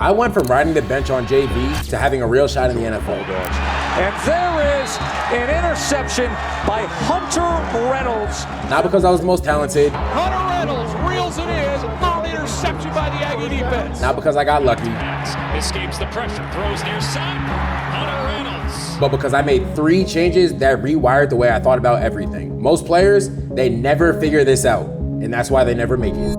I went from riding the bench on JV to having a real shot in the NFL. And there is an interception by Hunter Reynolds. Not because I was the most talented. Hunter Reynolds reels it in. Early interception by the Aggie defense. Not because I got lucky. Escapes the pressure, throws near side. Hunter Reynolds. But because I made 3 changes that rewired the way I thought about everything. Most players, they never figure this out. And that's why they never make it.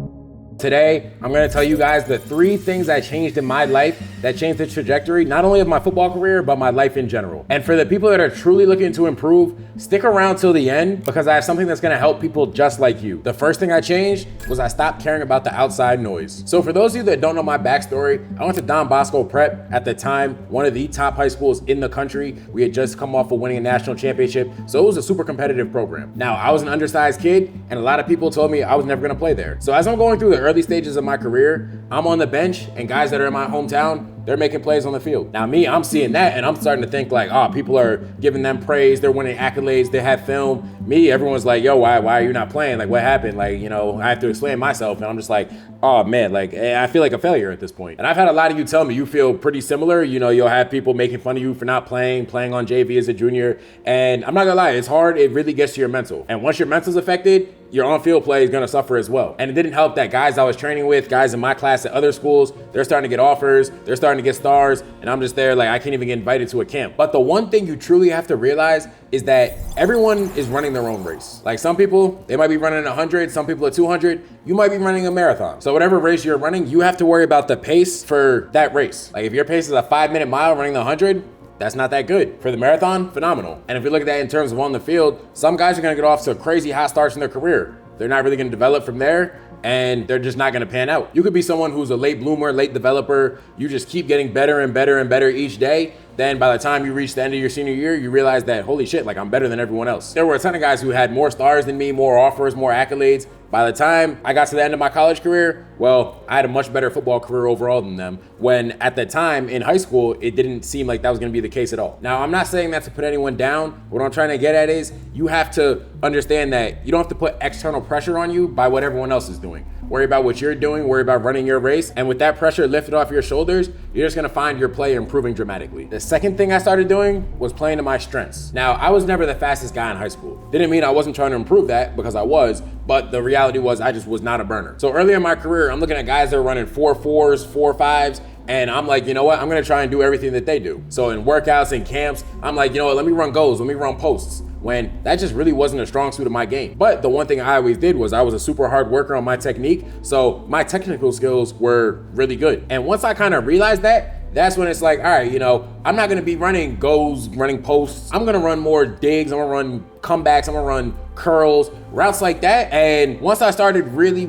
Today, I'm gonna tell you guys the 3 things that changed in my life that changed the trajectory, not only of my football career, but my life in general. And for the people that are truly looking to improve, stick around till the end because I have something that's gonna help people just like you. The first thing I changed was I stopped caring about the outside noise. So for those of you that don't know my backstory, I went to Don Bosco Prep at the time, one of the top high schools in the country. We had just come off of winning a national championship, so it was a super competitive program. Now, I was an undersized kid, and a lot of people told me I was never gonna play there. So as I'm going through the early stages of my career, I'm on the bench, and guys that are in my hometown, they're making plays on the field. Now me, I'm seeing that and I'm starting to think like, oh, people are giving them praise, they're winning accolades, they have film. Me, everyone's like, yo, why are you not playing? Like, what happened? Like, you know, I have to explain myself. And I'm just like, oh man, like I feel like a failure at this point. And I've had a lot of you tell me you feel pretty similar. You know, you'll have people making fun of you for not playing on JV as a junior. And I'm not gonna lie, it's hard. It really gets to your mental. And once your mental's affected, your on-field play is gonna suffer as well. And it didn't help that guys I was training with, guys in my class at other schools, they're starting to get offers, they're starting to get stars, and I'm just there like I can't even get invited to a camp. But the one thing you truly have to realize is that everyone is running their own race. Like some people, they might be running 100, some people at 200, you might be running a marathon. So whatever race you're running, you have to worry about the pace for that race. Like if your pace is a 5-minute mile running the 100, that's not that good. For the marathon, phenomenal. And if you look at that in terms of on the field, some guys are gonna get off to crazy hot starts in their career. They're not really gonna develop from there, and they're just not gonna pan out. You could be someone who's a late bloomer, late developer, you just keep getting better and better and better each day. Then by the time you reach the end of your senior year, you realize that, holy shit, like I'm better than everyone else. There were a ton of guys who had more stars than me, more offers, more accolades. By the time I got to the end of my college career, well, I had a much better football career overall than them, when at the time in high school, it didn't seem like that was gonna be the case at all. Now, I'm not saying that to put anyone down. What I'm trying to get at is you have to understand that you don't have to put external pressure on you by what everyone else is doing. Worry about what you're doing, worry about running your race, and with that pressure lifted off your shoulders, you're just gonna find your play improving dramatically. The second thing I started doing was playing to my strengths. Now, I was never the fastest guy in high school. Didn't mean I wasn't trying to improve that, because I was, but the reality was I just was not a burner. So early in my career, I'm looking at guys that are running 4.4s, 4.5s, and I'm like, you know what? I'm gonna try and do everything that they do. So in workouts and camps, I'm like, you know what? Let me run goals, let me run posts, when that just really wasn't a strong suit of my game. But the one thing I always did was I was a super hard worker on my technique, so my technical skills were really good. And once I kind of realized that, that's when it's like, all right, you know, I'm not gonna be running goals, running posts. I'm gonna run more digs, I'm gonna run comebacks, I'm gonna run curls, routes like that. And once I started really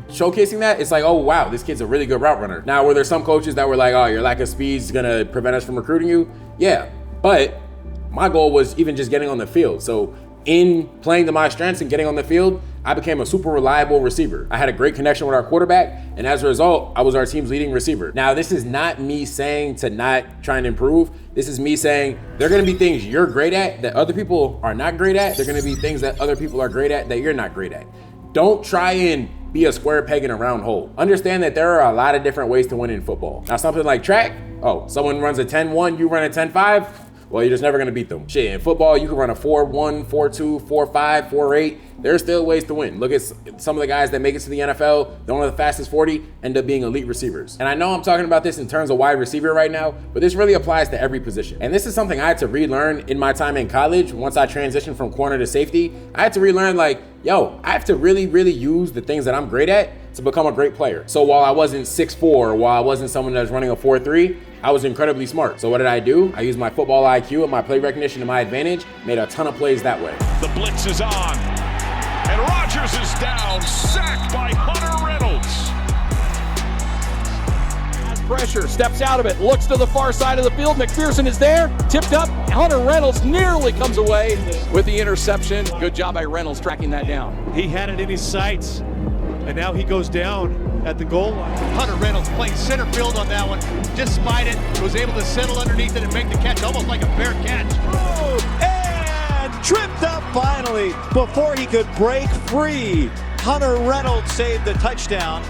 showcasing that, it's like, oh wow, this kid's a really good route runner. Now, were there some coaches that were like, oh, your lack of speed is gonna prevent us from recruiting you? Yeah, but my goal was even just getting on the field. So in playing to my strengths and getting on the field, I became a super reliable receiver. I had a great connection with our quarterback, and as a result, I was our team's leading receiver. Now, this is not me saying to not try and improve. This is me saying there are gonna be things you're great at that other people are not great at. There are gonna be things that other people are great at that you're not great at. Don't try and be a square peg in a round hole. Understand that there are a lot of different ways to win in football. Now, something like track, oh, someone runs a 10-1, you run a 10-5, well, you're just never gonna beat them. Shit, in football, you can run a 4-1, 4-2, 4-5, 4-8. There's still ways to win. Look at some of the guys that make it to the NFL, they're one of the fastest 40, end up being elite receivers. And I know I'm talking about this in terms of wide receiver right now, but this really applies to every position. And this is something I had to relearn in my time in college. Once I transitioned from corner to safety, I had to relearn like, yo, I have to really use the things that I'm great at to become a great player. So while I wasn't 6'4", or while I wasn't someone that was running a 4.3, I was incredibly smart. So what did I do? I used my football IQ and my play recognition to my advantage, made a ton of plays that way. The blitz is on, and Rodgers is down, sacked by Hunter Reynolds. Has pressure, steps out of it, looks to the far side of the field. McPherson is there, tipped up. Hunter Reynolds nearly comes away with the interception. Good job by Reynolds tracking that down. He had it in his sights, and now he goes down at the goal line. Hunter Reynolds playing center field on that one, just spied it, was able to settle underneath it and make the catch, almost like a fair catch. Oh, and tripped up finally before he could break free. Hunter Reynolds saved the touchdown.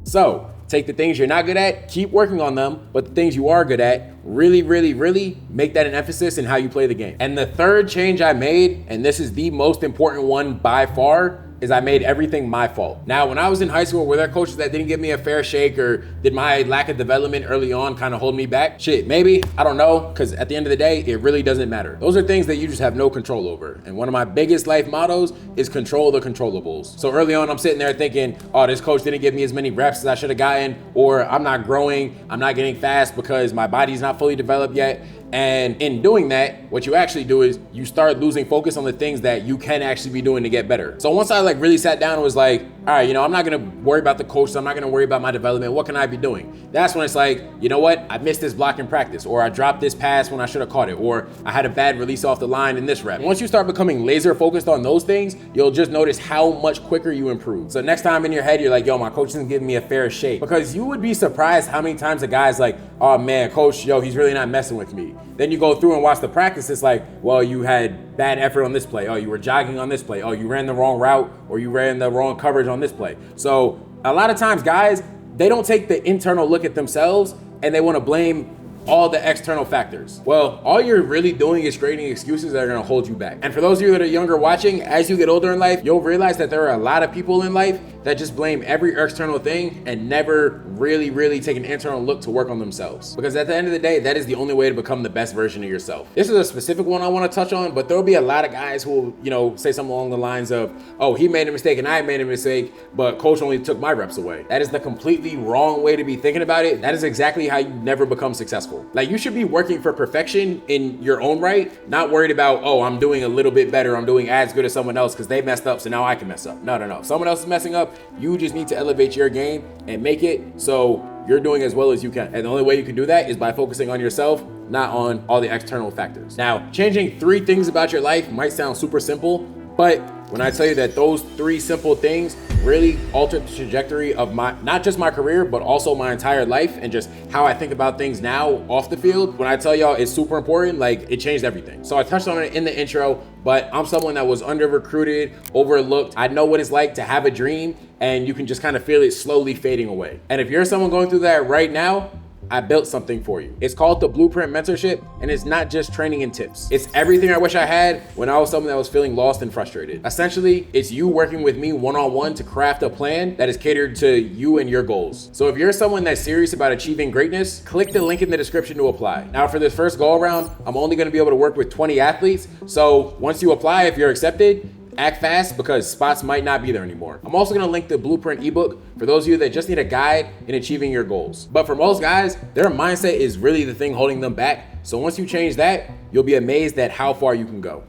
So Take the things you're not good at, keep working on them, but the things you are good at, really, really, really make that an emphasis in how you play the game. And the third change I made, and this is the most important one by far, is I made everything my fault. Now, when I was in high school, were there coaches that didn't give me a fair shake, or did my lack of development early on kind of hold me back? Shit, maybe, I don't know, because at the end of the day, it really doesn't matter. Those are things that you just have no control over. And one of my biggest life mottos is control the controllables. So early on, I'm sitting there thinking, oh, this coach didn't give me as many reps as I should have gotten, or I'm not growing, I'm not getting fast because my body's not fully developed yet. And in doing that, what you actually do is you start losing focus on the things that you can actually be doing to get better. So once I really sat down and was like, all right, I'm not gonna worry about the coaches, I'm not gonna worry about my development, what can I be doing? That's when it's like, you know what? I missed this block in practice, or I dropped this pass when I should have caught it, or I had a bad release off the line in this rep. And once you start becoming laser focused on those things, you'll just notice how much quicker you improve. So next time in your head, you're like, yo, my coach isn't giving me a fair shake. Because you would be surprised how many times a guy's like, oh man, coach, he's really not messing with me. Then you go through and watch the practice, it's like, well, you had bad effort on this play. Oh, you were jogging on this play. Oh, you ran the wrong route, or you ran the wrong coverage on this play. So a lot of times guys, they don't take the internal look at themselves and they want to blame all the external factors. Well, all you're really doing is creating excuses that are gonna hold you back. And for those of you that are younger watching, as you get older in life, you'll realize that there are a lot of people in life that just blame every external thing and never really take an internal look to work on themselves. Because at the end of the day, that is the only way to become the best version of yourself. This is a specific one I wanna touch on, but there'll be a lot of guys who will, say something along the lines of, oh, he made a mistake and I made a mistake, but coach only took my reps away. That is the completely wrong way to be thinking about it. That is exactly how you never become successful. Like, you should be working for perfection in your own right, not worried about, oh, I'm doing a little bit better, I'm doing as good as someone else because they messed up, so now I can mess up. No. If someone else is messing up, you just need to elevate your game and make it so you're doing as well as you can. And the only way you can do that is by focusing on yourself, not on all the external factors. Now, changing 3 things about your life might sound super simple, but when I tell you that those 3 simple things really altered the trajectory of not just my career, but also my entire life and just how I think about things now off the field, when I tell y'all it's super important, it changed everything. So I touched on it in the intro, but I'm someone that was under-recruited, overlooked. I know what it's like to have a dream and you can just kind of feel it slowly fading away. And if you're someone going through that right now, I built something for you. It's called the Blueprint Mentorship, and it's not just training and tips. It's everything I wish I had when I was someone that was feeling lost and frustrated. Essentially, it's you working with me one-on-one to craft a plan that is catered to you and your goals. So if you're someone that's serious about achieving greatness, click the link in the description to apply. Now, for this first go around, I'm only gonna be able to work with 20 athletes. So once you apply, if you're accepted, act fast because spots might not be there anymore. I'm also gonna link the Blueprint ebook for those of you that just need a guide in achieving your goals. But for most guys, their mindset is really the thing holding them back. So once you change that, you'll be amazed at how far you can go.